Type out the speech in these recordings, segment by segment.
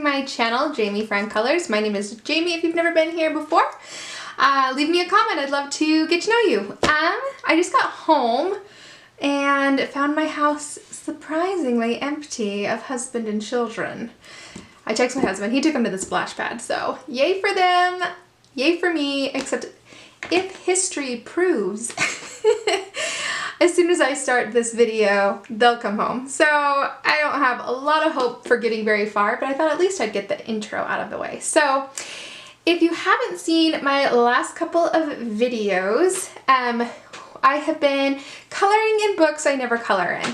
to my channel, Jamie Friend Colors. My name is Jamie if you've never been here before. Leave me a comment, I'd love to get to know you. I just got home and found my house surprisingly empty of husband and children. I texted my husband, he took them to the splash pad, so yay for them, yay for me, except if history proves as soon as I start this video, they'll come home. So I don't have a lot of hope for getting very far, but I thought at least I'd get the intro out of the way. So if you haven't seen my last couple of videos, I have been coloring in books I never color in,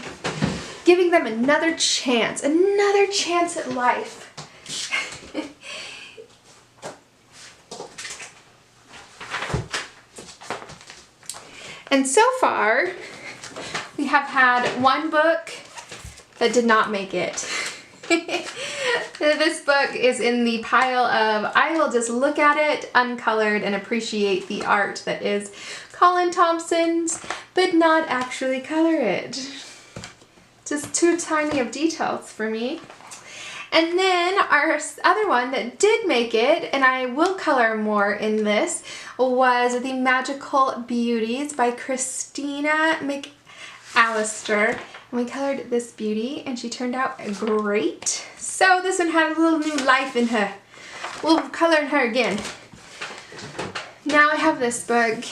giving them another chance at life. And so far, we have had one book that did not make it. This book is in the pile of I will just look at it uncolored and appreciate the art that is Colin Thompson's, but not actually color it. Just too tiny of details for me. And then our other one that did make it, and I will color more in this, was The Magical Beauties by Christina McAllister. And we colored this beauty and she turned out great. So this one had a little new life in her. We'll color her again. Now I have this book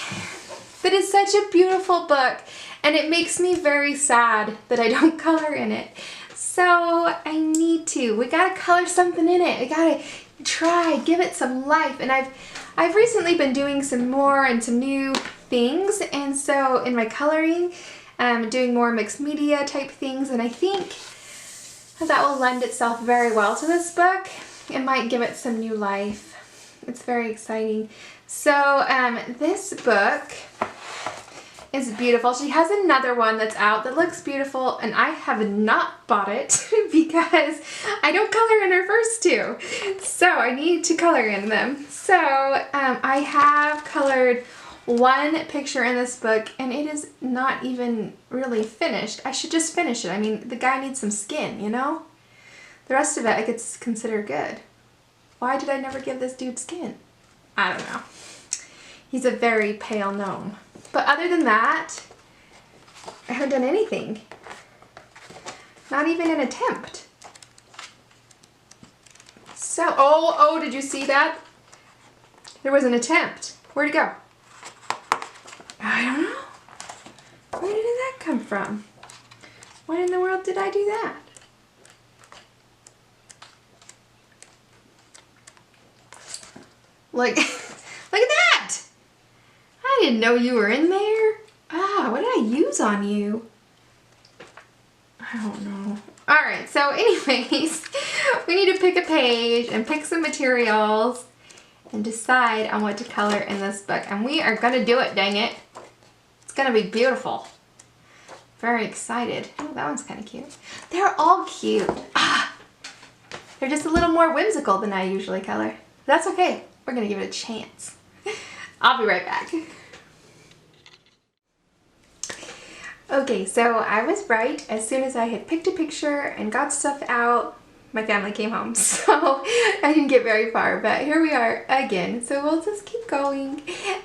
that is such a beautiful book and it makes me very sad that I don't color in it. So I need to. We gotta color something in it. We gotta try, give it some life. And I've recently been doing some more and some new things, and so in my coloring, doing more mixed media type things, and I think that will lend itself very well to this book. It might give it some new life. It's very exciting. So this book is beautiful. She has another one that's out that looks beautiful, and I have not bought it because I don't color in her first two. So I need to color in them. So I have colored one picture in this book and it is not even really finished. I should just finish it. I mean, the guy needs some skin, you know? The rest of it I could consider good. Why did I never give this dude skin? I don't know. He's a very pale gnome. But other than that, I haven't done anything. Not even an attempt. So, oh, did you see that? There was an attempt. Where'd it go? I don't know. Where did that come from? Why in the world did I do that? Look, look at that! I didn't know you were in there. Ah, what did I use on you? I don't know. Alright, so anyways, we need to pick a page and pick some materials and decide on what to color in this book. And we are gonna do it, dang it. It's gonna be beautiful. Very excited. Oh, that one's kind of cute. They're all cute. Ah, they're just a little more whimsical than I usually color. That's okay. We're gonna give it a chance. I'll be right back. Okay, so I was right. As soon as I had picked a picture and got stuff out, my family came home. So I didn't get very far, but here we are again. So we'll just keep going.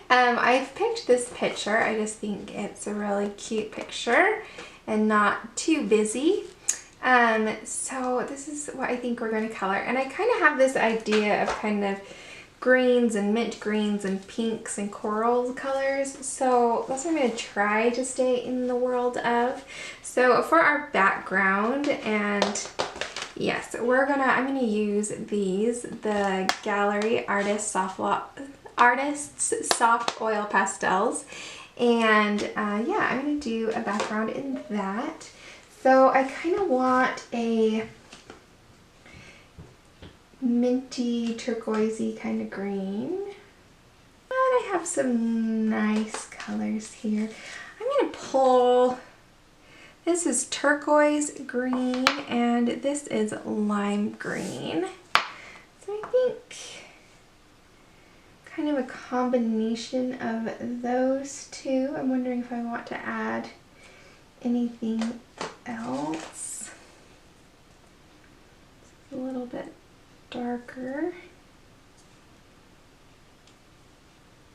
I've picked this picture. I just think it's a really cute picture and not too busy. So this is what I think we're going to color. And I kind of have this idea of kind of greens and mint greens and pinks and coral colors, so that's what I'm going to try to stay in the world of. So for our background, and yes, I'm gonna use these, the Gallery Artists Soft Oil Pastels, and yeah, I'm gonna do a background in that. So I kind of want a minty turquoisey kind of green, and I have some nice colors here. I'm gonna pull, this is turquoise green and this is lime green, so I think kind of a combination of those two. I'm wondering if I want to add anything else. A little bit darker.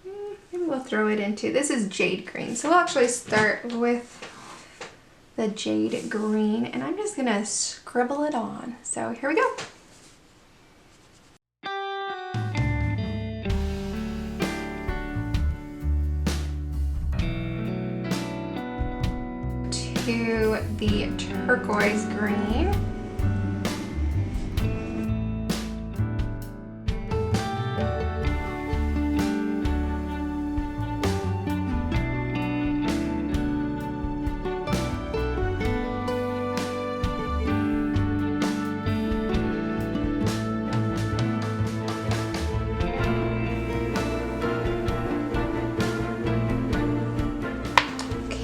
Maybe we'll throw it into, this is jade green. So we'll actually start with the jade green, and I'm just gonna scribble it on. So here we go. To the turquoise green.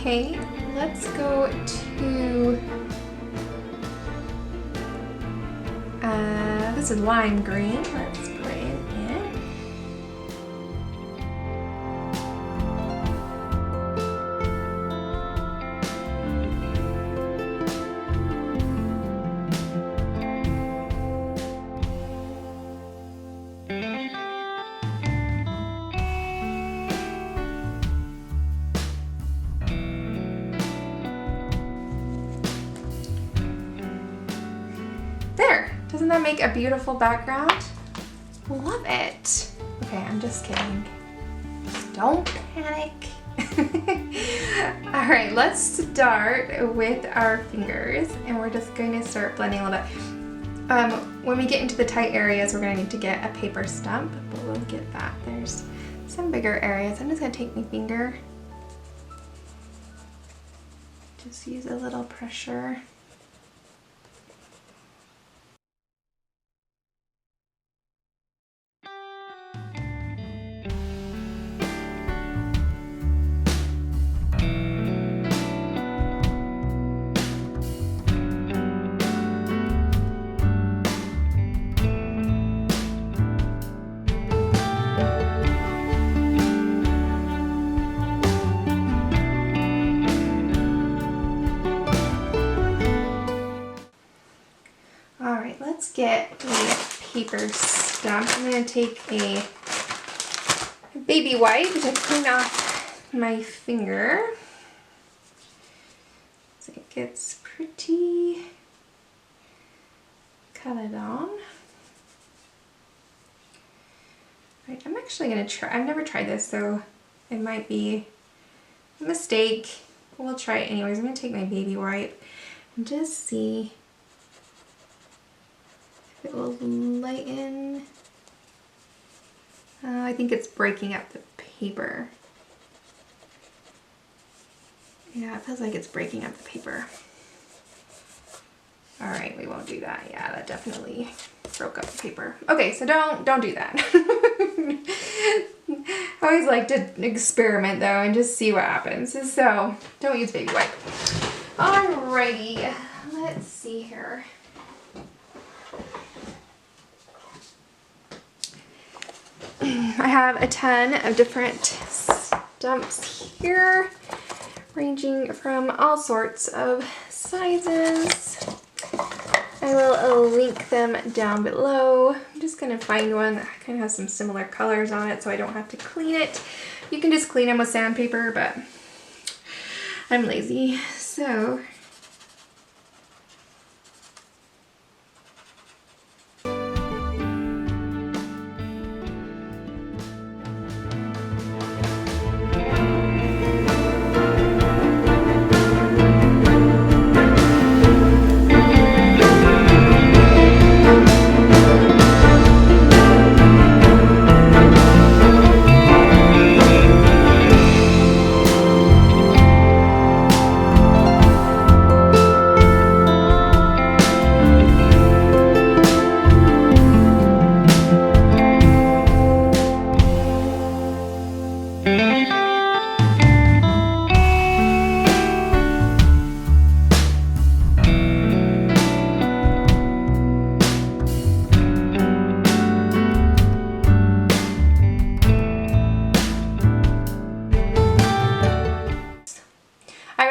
Okay, let's go to, this is lime green. Let's put it in. There, doesn't that make a beautiful background? Love it. Okay, I'm just kidding. Don't panic. All right, let's start with our fingers, and we're just going to start blending a little bit. When we get into the tight areas, we're going to need to get a paper stump, but we'll get that. There's some bigger areas. I'm just going to take my finger. Just use a little pressure. Let's get a paper stump. I'm going to take a baby wipe to clean off my finger so it gets pretty colored on. Right, I'm actually going to try, I've never tried this, so it might be a mistake. We'll try it anyways. I'm going to take my baby wipe and just see it will lighten. I think it's breaking up the paper. Yeah, it feels like it's breaking up the paper. All right, we won't do that. Yeah, that definitely broke up the paper. Okay, so don't do that. I always like to experiment though and just see what happens. So don't use baby wipe. Alrighty, let's see here. I have a ton of different stumps here, ranging from all sorts of sizes. I will link them down below. I'm just going to find one that kind of has some similar colors on it so I don't have to clean it. You can just clean them with sandpaper, but I'm lazy, so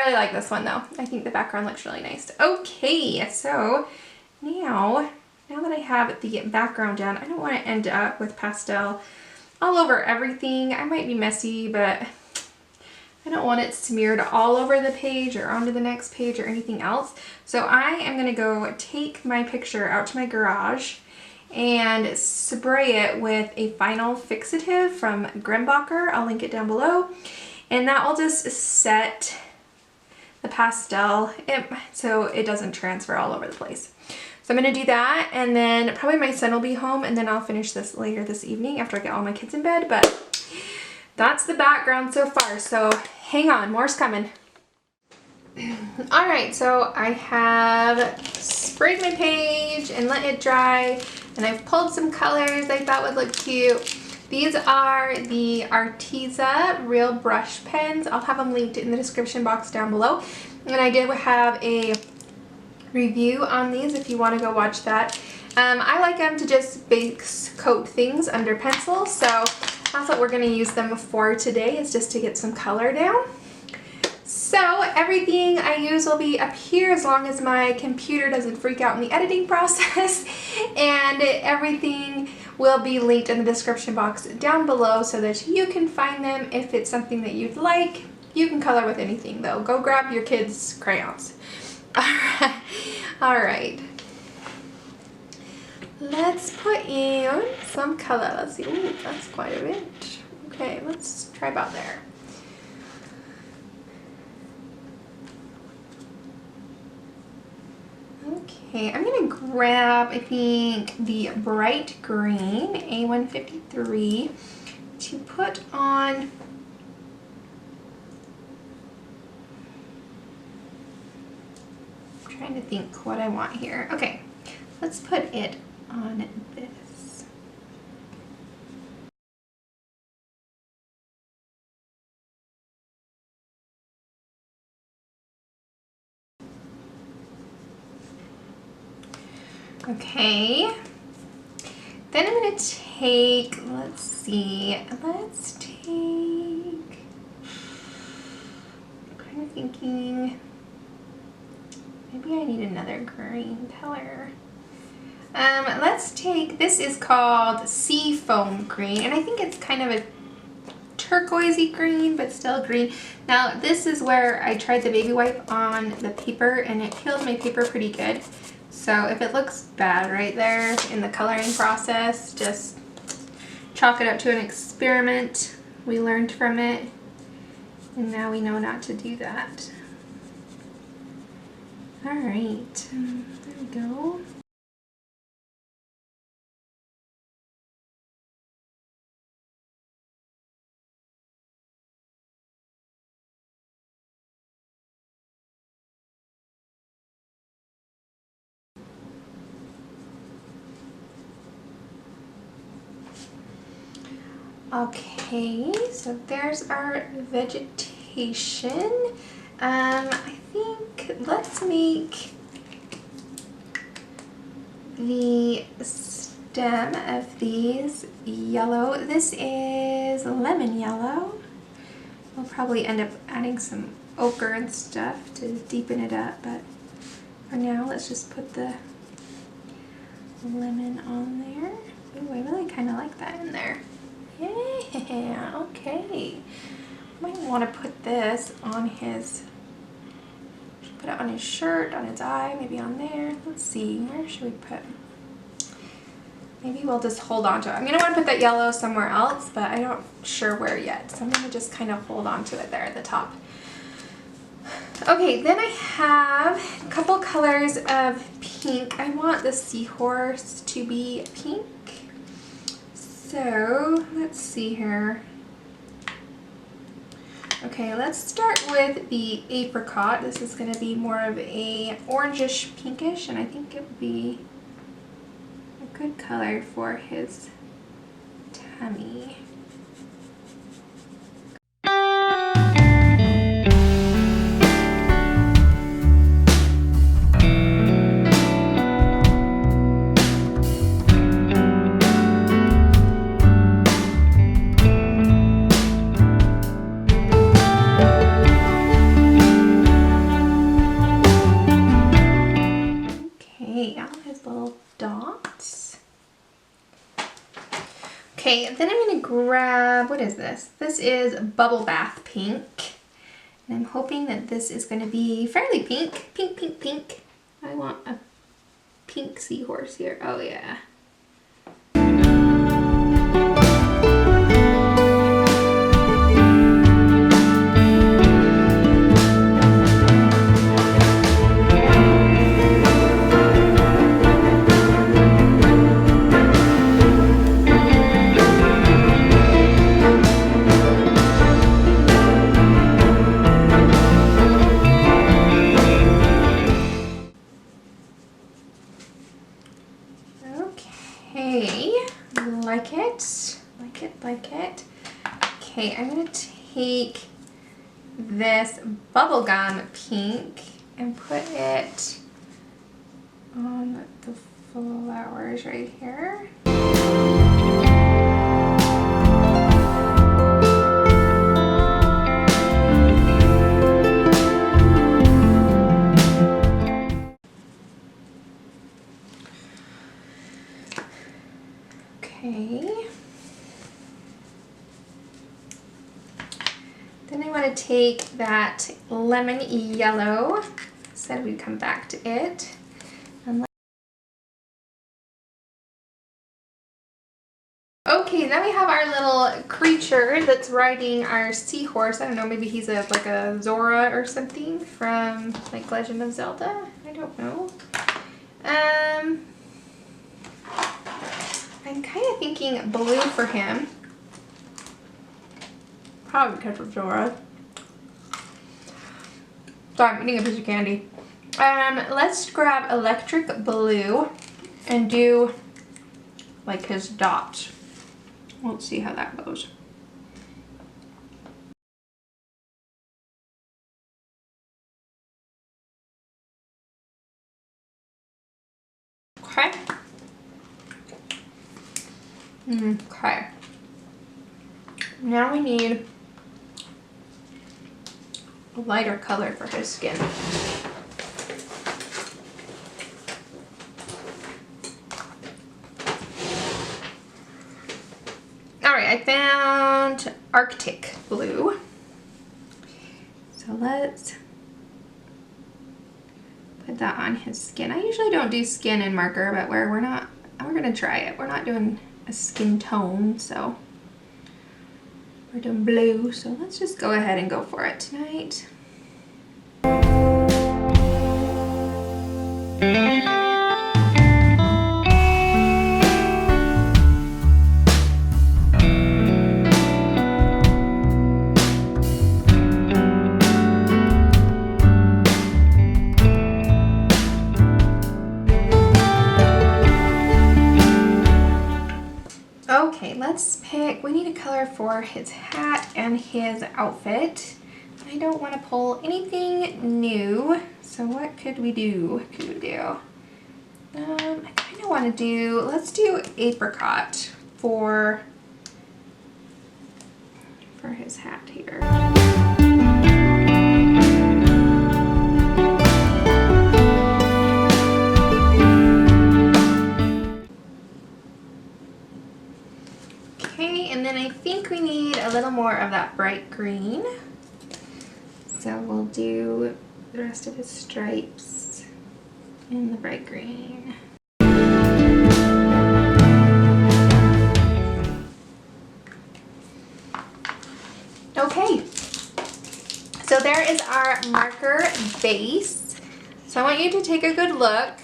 I like this one though. I think the background looks really nice. Okay, so now now that I have the background down, I don't want to end up with pastel all over everything. I might be messy, but I don't want it smeared all over the page or onto the next page or anything else. So I am going to go take my picture out to my garage and spray it with a vinyl fixative from Grimbacher. I'll link it down below. And that will just set the pastel so it doesn't transfer all over the place. So I'm going to do that, and then probably my son will be home, and then I'll finish this later this evening after I get all my kids in bed. But that's the background so far, so hang on, more's coming. Alright, so I have sprayed my page and let it dry, and I've pulled some colors I thought would look cute. These are the Arteza Real Brush Pens. I'll have them linked in the description box down below. And I did have a review on these if you want to go watch that. I like them to just base coat things under pencils, so that's what we're going to use them for today, is just to get some color down. So everything I use will be up here as long as my computer doesn't freak out in the editing process, and everything will be linked in the description box down below so that you can find them if it's something that you'd like. You can color with anything though. Go grab your kids' crayons. Alright. Let's put in some color. Let's see. Ooh, that's quite a bit. Okay, let's try about there. Okay, I'm going to grab, I think, the bright green A153 to put on I'm trying to think what I want here. Okay, let's put it on this. Okay, then I'm going to take, let's see, I'm kind of thinking maybe I need another green color. Let's take, this is called Seafoam Green, and I think it's kind of a turquoisey green, but still green. Now this is where I tried the baby wipe on the paper and it peeled my paper pretty good. So if it looks bad right there in the coloring process, just chalk it up to an experiment. We learned from it, and now we know not to do that. Alright, there we go. Okay, so there's our vegetation. I think let's make the stem of these yellow. This is lemon yellow. We'll probably end up adding some ochre and stuff to deepen it up, but for now let's just put the lemon on there. Ooh, I really kind of like that in there. Yeah, okay. Might want to put this on his, put it on his shirt, on his eye, maybe on there. Let's see, where should we put? Maybe we'll just hold on to it. I'm going to want to put that yellow somewhere else, but I'm not sure where yet. So I'm going to just kind of hold on to it there at the top. Okay, then I have a couple colors of pink. I want the seahorse to be pink. So let's see here. Okay, let's start with the apricot. This is going to be more of a orangish pinkish, and I think it would be a good color for his tummy. On his little dog. Okay, and then I'm gonna grab, what is this? This is Bubble Bath Pink. And I'm hoping that this is gonna be fairly pink. Pink, pink, pink. I want a pink seahorse here. Oh yeah. Okay, like it, like it, like it. Okay, I'm gonna take this bubblegum pink and put it on the flowers right here. Okay. Then I want to take that lemon yellow, said we'd come back to it. And okay, then we have our little creature that's riding our seahorse. I don't know, maybe he's like a Zora or something from like Legend of Zelda. I don't know. I'm kind of thinking blue for him. Probably because of Zora. Sorry, I'm eating a piece of candy. Let's grab electric blue and do like his dots. Let's see how that goes. Okay. Okay. Now we need a lighter color for his skin. Alright, I found Arctic blue. So let's put that on his skin. I usually don't do skin in marker, but we're gonna try it. We're not doing a skin tone, so we're doing blue. So let's just go ahead and go for it tonight. Okay, let's pick, we need a color for his hat and his outfit. I don't want to pull anything new, so what could we do? I kind of want to do, let's do apricot for his hat here. Okay, and then I think we need a little more of that bright green. So we'll do the rest of his stripes in the bright green. Okay, so there is our marker base. So I want you to take a good look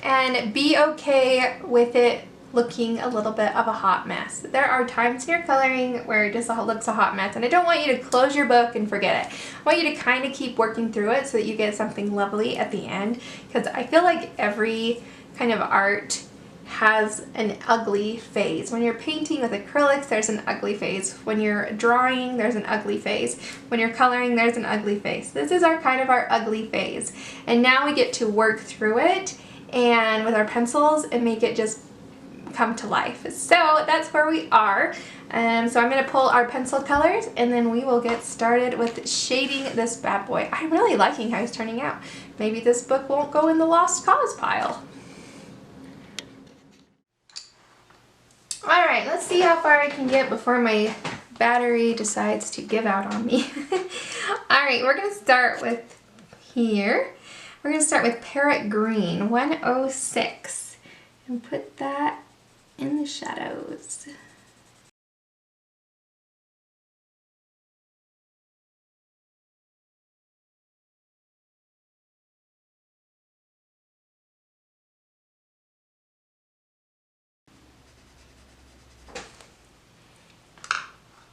and be okay with it looking a little bit of a hot mess. There are times in your coloring where it just looks a hot mess, and I don't want you to close your book and forget it. I want you to kind of keep working through it so that you get something lovely at the end, because I feel like every kind of art has an ugly phase. When you're painting with acrylics, there's an ugly phase. When you're drawing, there's an ugly phase. When you're coloring, there's an ugly phase. This is our kind of our ugly phase. And now we get to work through it and with our pencils and make it just come to life. So that's where we are. So I'm going to pull our pencil colors and then we will get started with shading this bad boy. I'm really liking how he's turning out. Maybe this book won't go in the lost cause pile. All right, let's see how far I can get before my battery decides to give out on me. All right, we're gonna start with here. We're gonna start with Parrot Green 106 and put that in the shadows.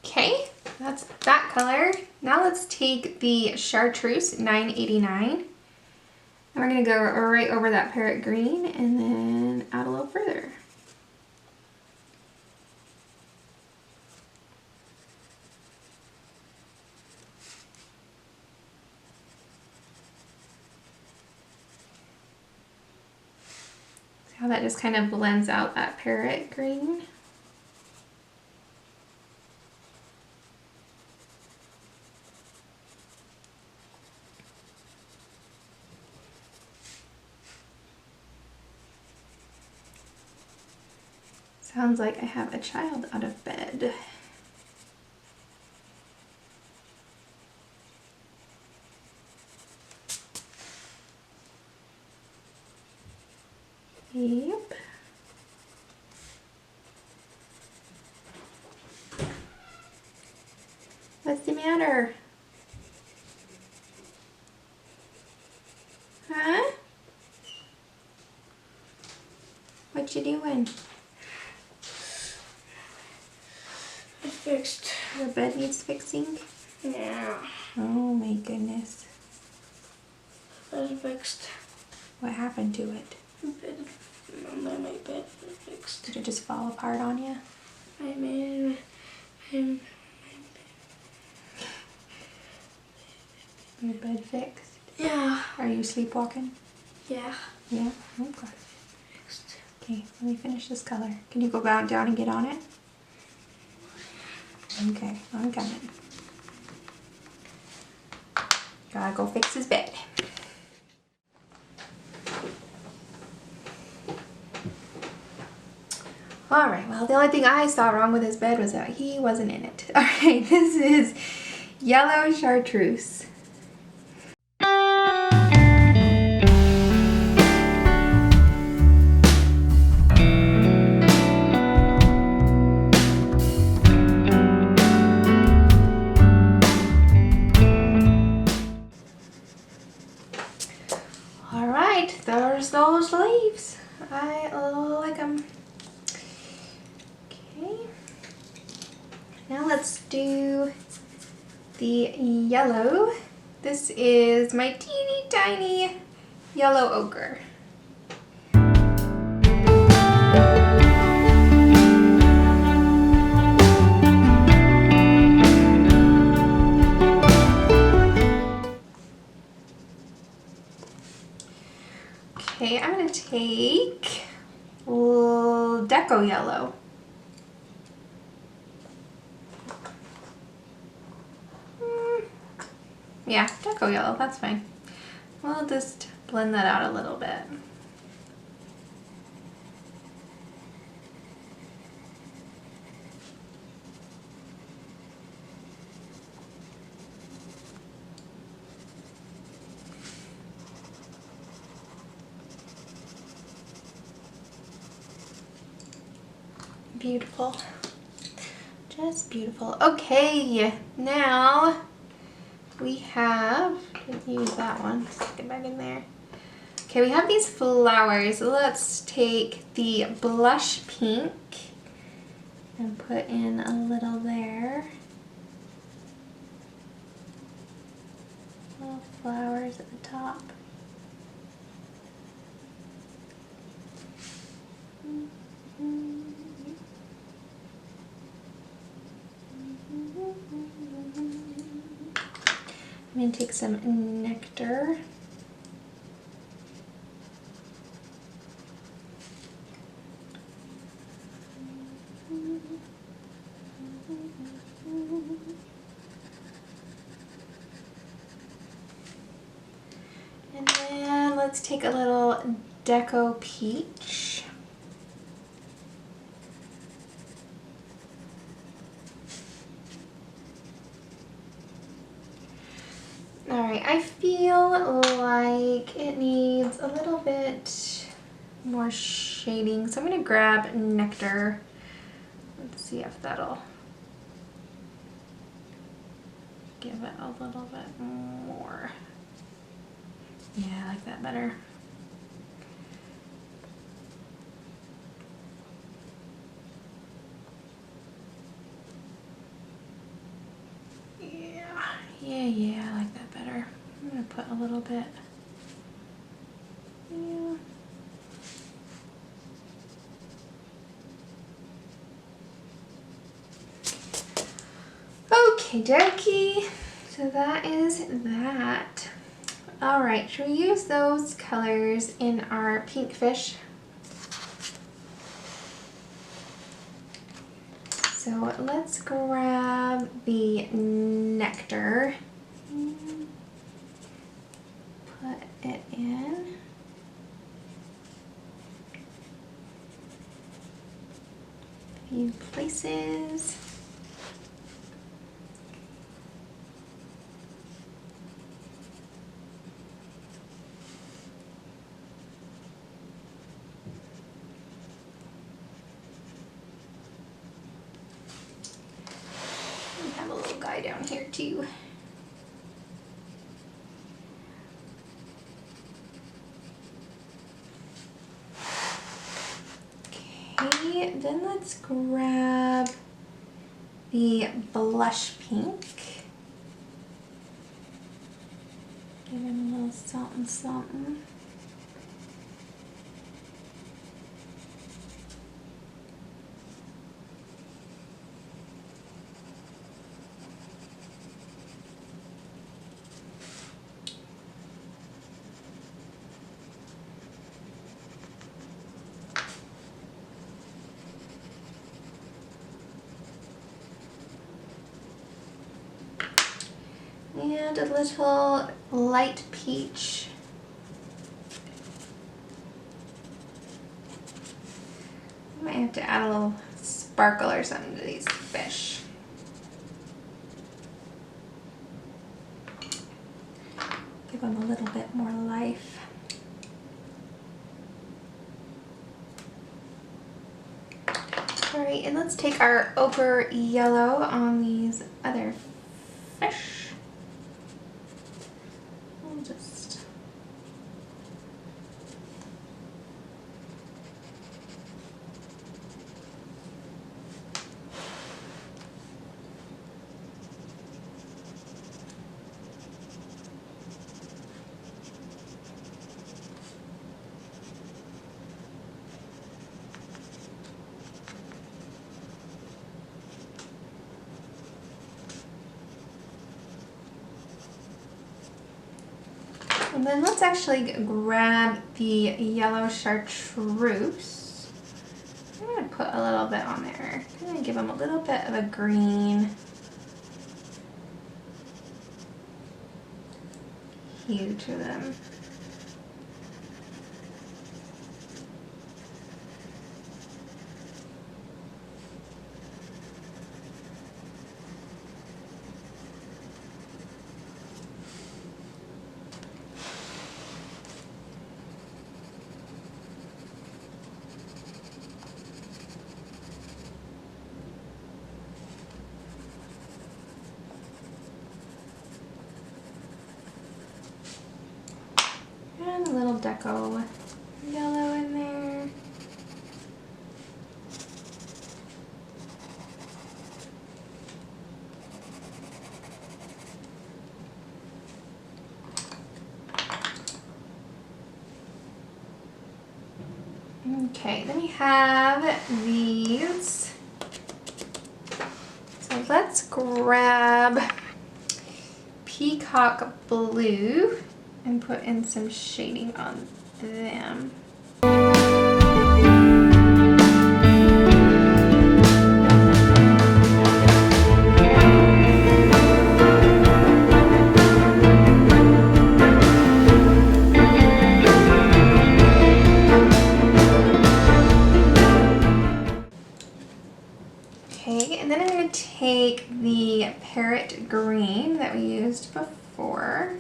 Okay, that's that color. Now let's take the Chartreuse 989. And we're gonna go right over that Parrot Green and then out a little further. See how that just kind of blends out that Parrot Green? Sounds like I have a child out of bed. Yep. What's the matter? Huh? What you doing? It's fixed. Your bed needs fixing? Yeah. Oh my goodness. It's fixed. What happened to it? My bed is fixed. Did it just fall apart on you? I made him. Your bed fixed? Yeah. Are you sleepwalking? Yeah. Yeah? Okay. Fixed. Okay, let me finish this color. Can you go down and get on it? Okay, I'm coming. Gotta go fix his bed. Alright, well the only thing I saw wrong with his bed was that he wasn't in it. Alright, this is Yellow Chartreuse. Alright, there's those leaves. I like them. Okay. Now let's do the yellow. This is my teeny tiny yellow ochre. Okay, I'm gonna take Deco Yellow. Yeah, Deco Yellow, that's fine. We'll just blend that out a little bit. Beautiful. Just beautiful. Okay, now we have, use that one, stick it back in there. Okay, we have these flowers. Let's take the blush pink and put in a little there. Little flowers at the top. I'm going to take some nectar. And then let's take a little Deco Peach. All right, I feel like it needs a little bit more shading, so I'm gonna grab Nectar. Let's see if that'll give it a little bit more. Yeah, I like that better. Yeah, I like that better. I'm gonna put a little bit. Yeah. Okie dokie. So that is that. All right, should we use those colors in our pink fish? So let's grab the Nectar. Put it in. A few places. We have a little guy down here too. Okay, then let's grab the blush pink. Give him a little something something. And a little light peach. I might have to add a little sparkle or something to these fish. Give them a little bit more life. All right, and let's take our ochre yellow on these other fish. We'll just and then let's actually grab the yellow chartreuse. I'm going to put a little bit on there. I'm going to give them a little bit of a green hue to them. And a little deco yellow in there. Okay, then we have these. So let's grab Peacock Blue and put in some shading on them. Okay, and then I'm going to take the parrot green that we used before.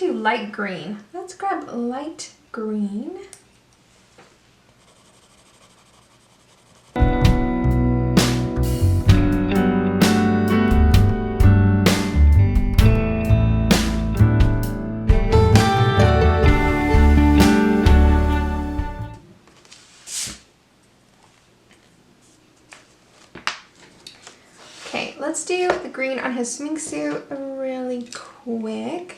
do light green. Let's grab light green. Okay, let's do the green on his swimming suit really quick.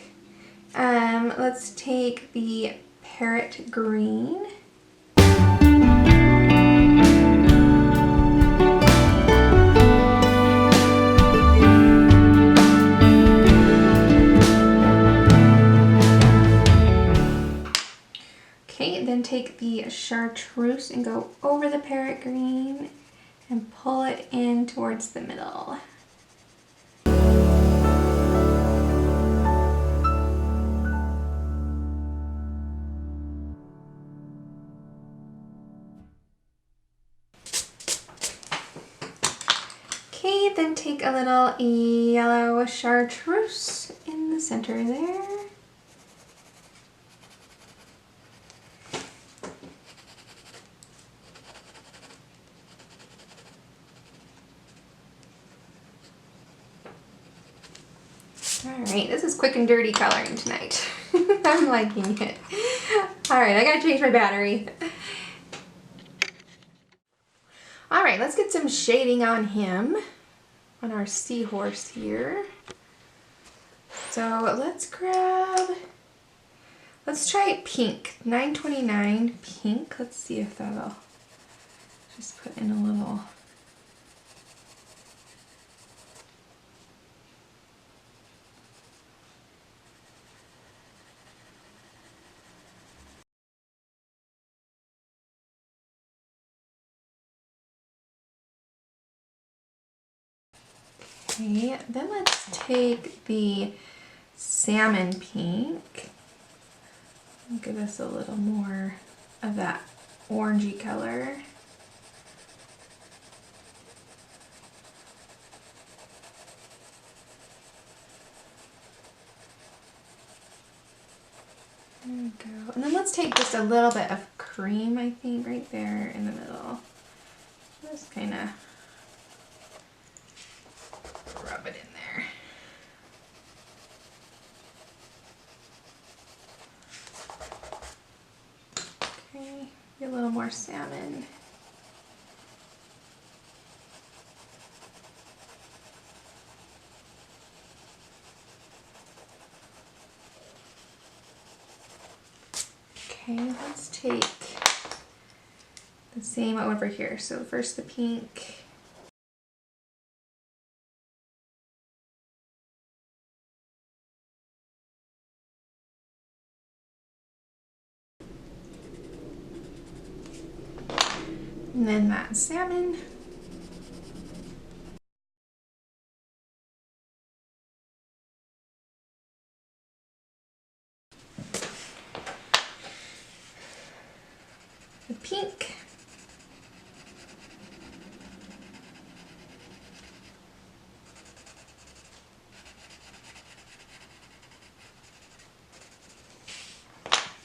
Let's take the parrot green. Okay, then take the chartreuse and go over the parrot green and pull it in towards the middle. Okay, then take a little yellow chartreuse in the center there. Alright, this is quick and dirty coloring tonight. I'm liking it. Alright, I gotta change my battery. Alright, let's get some shading on him, on our seahorse here. So let's try pink, 929 pink. Let's see if that'll just put in a little. Okay, then let's take the salmon pink and give us a little more of that orangey color. There we go. And then let's take just a little bit of cream, I think, right there in the middle. Just kind of rub it in there. Okay, get a little more salmon. Okay, let's take the same over here. So first the pink. And then that salmon. The pink.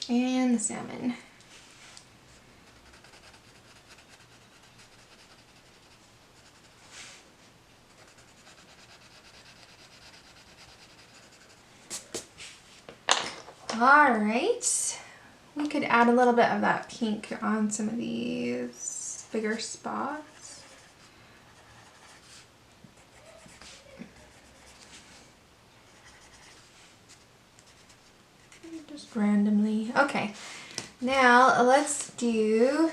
And the salmon. All right, we could add a little bit of that pink on some of these bigger spots. Just randomly. Okay, now let's do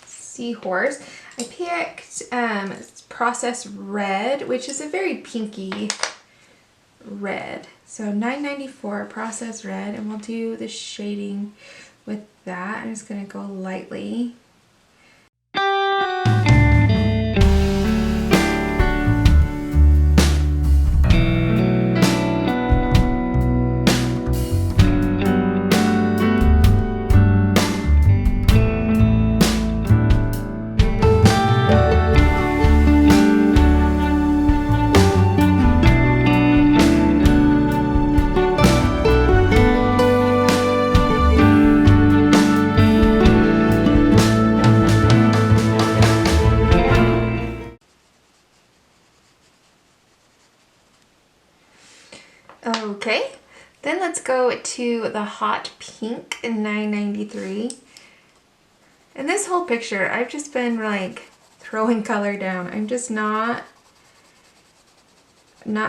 seahorse. I picked processed red, which is a very pinky red. So $9.94 processed red, and we'll do the shading with that. I'm just going to go lightly. then let's go to the hot pink in $9.93. And this whole picture, I've just been like throwing color down. I'm just not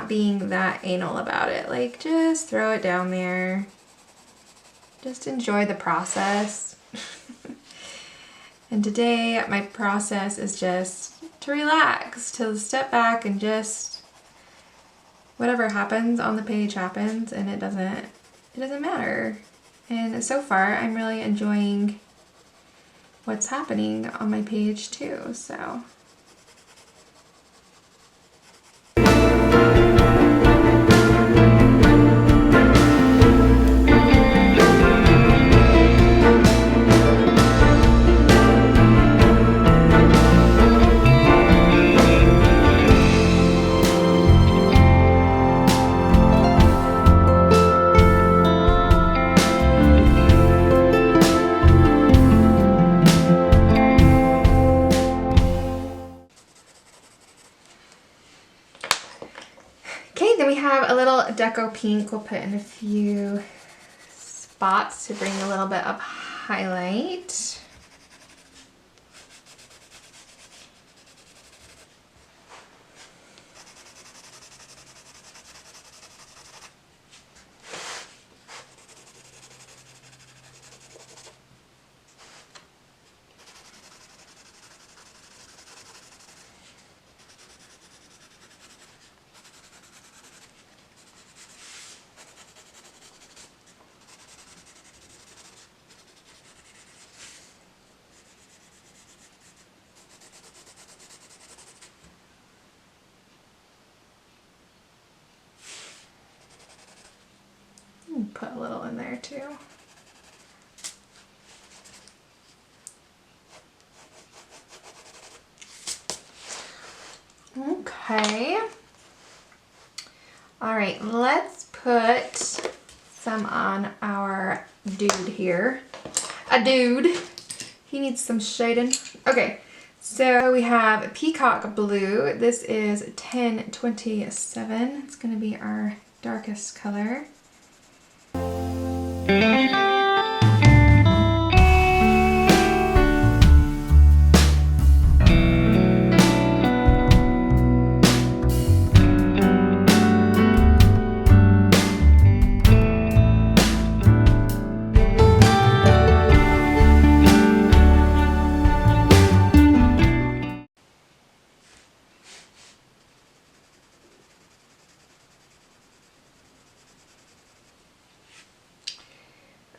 being that anal about it. Like, just throw it down there. Just enjoy the process. And today my process is just to relax, to step back and just whatever happens on the page happens, and it doesn't matter. And so far I'm really enjoying what's happening on my page too, so. Okay, then we have a little deco pink. We'll put in a few spots to bring a little bit of highlight. Put a little in there too. Okay. All right, let's put some on our dude here. A dude. He needs some shading. Okay, so we have peacock blue. This is 1027. It's gonna be our darkest color.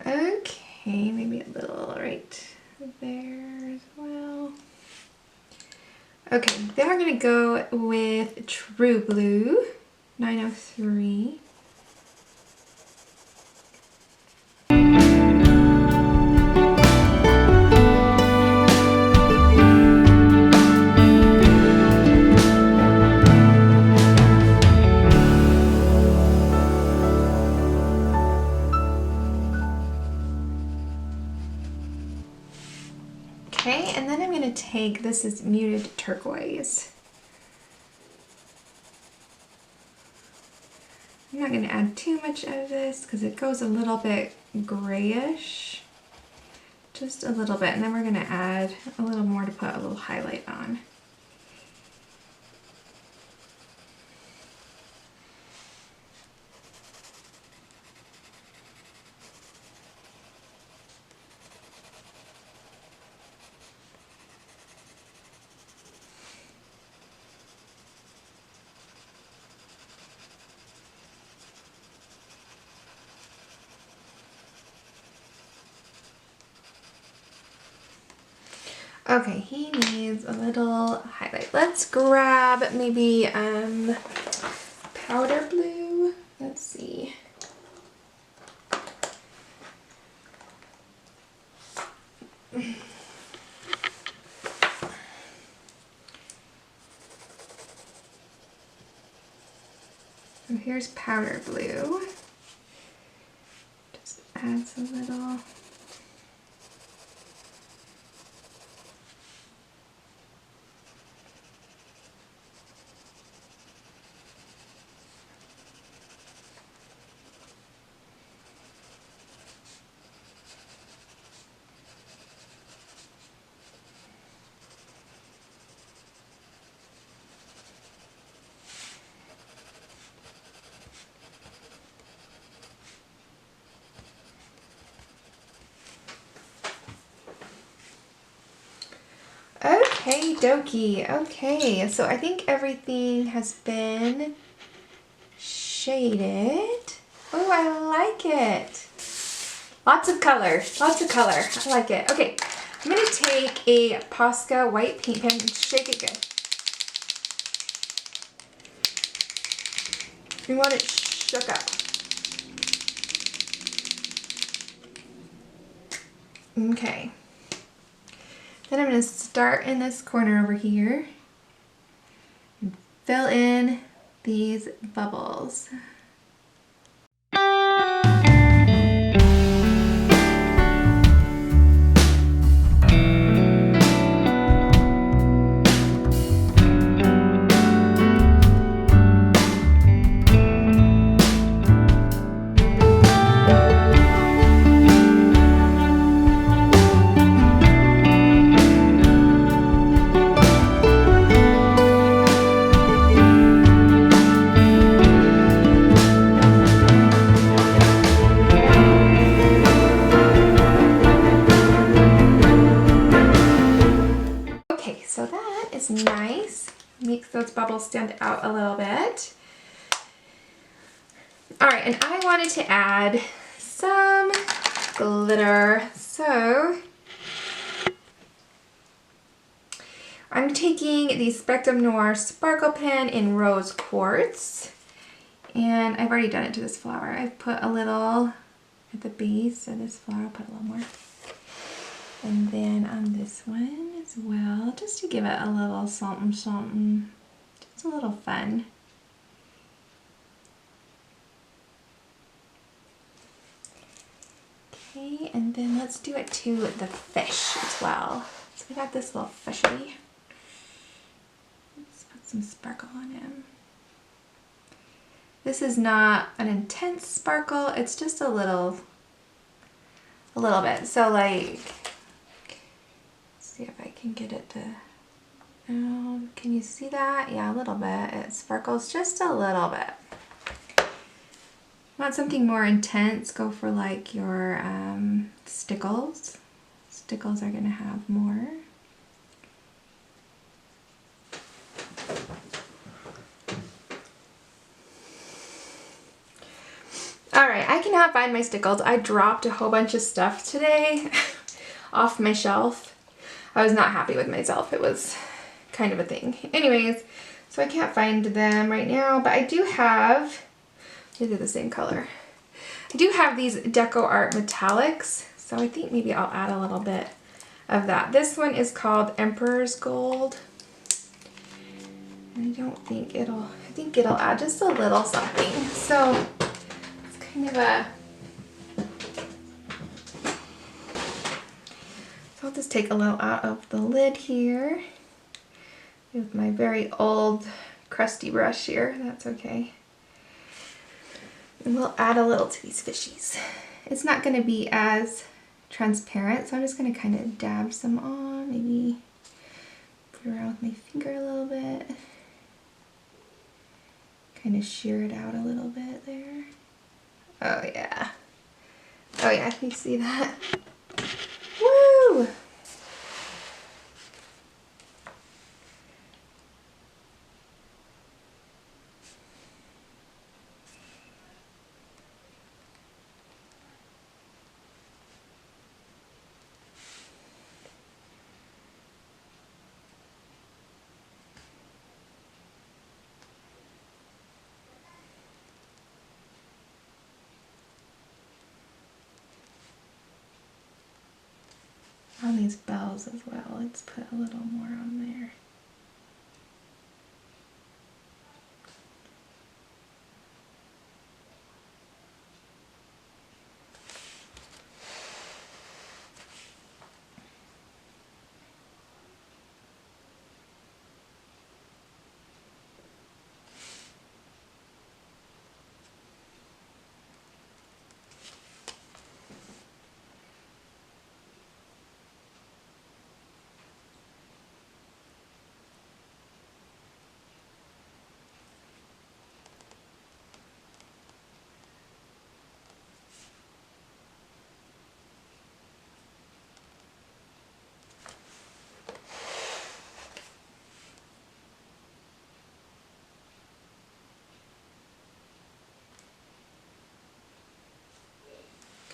Okay, maybe a little right there as well. Okay, then we're gonna go with True Blue, 903. Okay, and then I'm going to take, this is muted turquoise. I'm not going to add too much of this because it goes a little bit grayish. Just a little bit, and then we're going to add a little more to put a little highlight on. Okay, he needs a little highlight. Let's grab maybe powder blue. Let's see. So here's powder blue. Just adds a little. Hey dokie. Okay, so I think everything has been shaded. Oh, I like it. Lots of color, lots of color. I like it. Okay, I'm gonna take a Posca white paint pen and shake it good. We want it shook up. Okay. Then I'm gonna start in this corner over here and fill in these bubbles. Okay, so that is nice. Makes those bubbles stand out a little bit. All right, and I wanted to add some glitter. So I'm taking the Spectrum Noir Sparkle Pen in Rose Quartz. And I've already done it to this flower. I've put a little at the base of this flower, I'll put a little more. And then on this one as well, just to give it a little something, something. Just a little fun. Okay, and then let's do it to the fish as well. So we got this little fishy. Let's put some sparkle on him. This is not an intense sparkle, it's just a little bit. So like, see if I can get it to, can you see that? Yeah, a little bit. It sparkles just a little bit. Want something more intense, go for like your stickles. Stickles are gonna have more. All right, I cannot find my stickles. I dropped a whole bunch of stuff today off my shelf. I was not happy with myself. It was kind of a thing. Anyways, so I can't find them right now, but I do have, these are the same color. I do have these Deco Art Metallics, so I think maybe I'll add a little bit of that. This one is called Emperor's Gold. I don't think it'll, I think it'll add just a little something. So it's kind of a, so I'll just take a little out of the lid here with my very old crusty brush here. That's okay. And we'll add a little to these fishies. It's not going to be as transparent, so I'm just going to kind of dab some on, maybe put around with my finger a little bit. Kind of shear it out a little bit there. Oh yeah. Oh yeah, can you see that? Woo! On these bells as well, let's put a little more on there.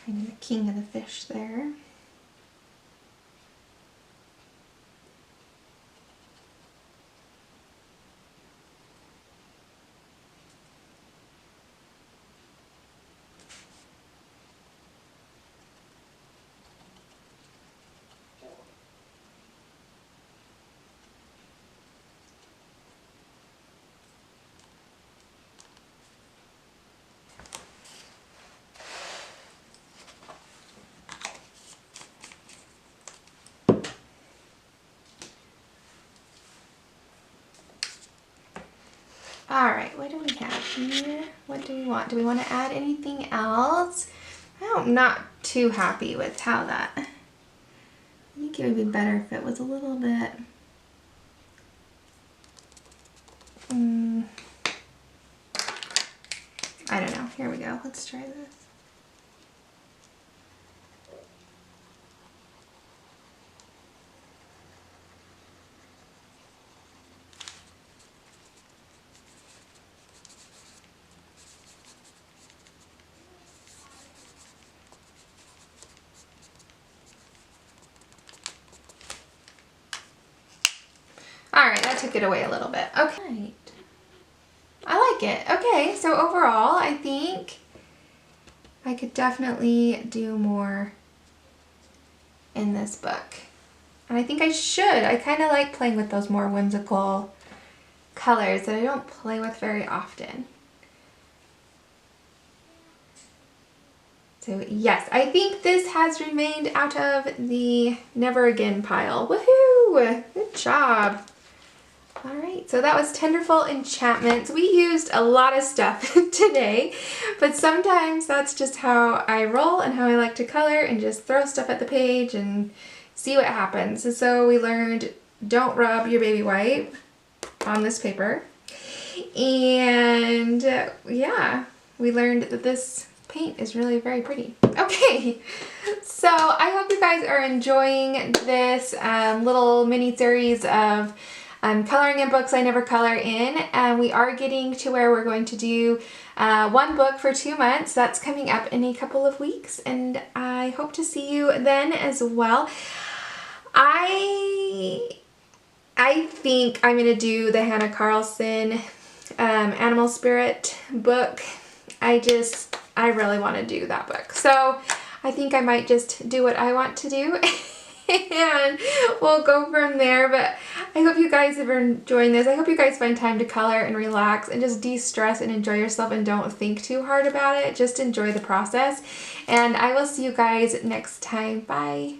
Kind of the king of the fish there. All right, what do we have here? What do we want? Do we want to add anything else? I'm not too happy with how that, I think it would be better if it was a little bit, I don't know. Here we go. Let's try this. All right, that took it away a little bit. Okay. I like it. Okay, so overall, I think I could definitely do more in this book. And I think I should. I kind of like playing with those more whimsical colors that I don't play with very often. So yes, I think this has remained out of the never again pile. Woohoo! Good job. All right, so that was Tenderful Enchantments. We used a lot of stuff today, but sometimes that's just how I roll and how I like to color, and just throw stuff at the page and see what happens. So we learned don't rub your baby wipe on this paper. And yeah, we learned that this paint is really very pretty. Okay, so I hope you guys are enjoying this little mini series of coloring in books I never color in. We are getting to where we're going to do one book for 2 months. That's coming up in a couple of weeks, and I hope to see you then as well. I think I'm gonna do the Hannah Carlson Animal Spirit book. I really want to do that book. So I think I might just do what I want to do and we'll go from there. But I hope you guys are enjoying this. I hope you guys find time to color and relax and just de-stress and enjoy yourself, and don't think too hard about it. Just enjoy the process. And I will see you guys next time. Bye.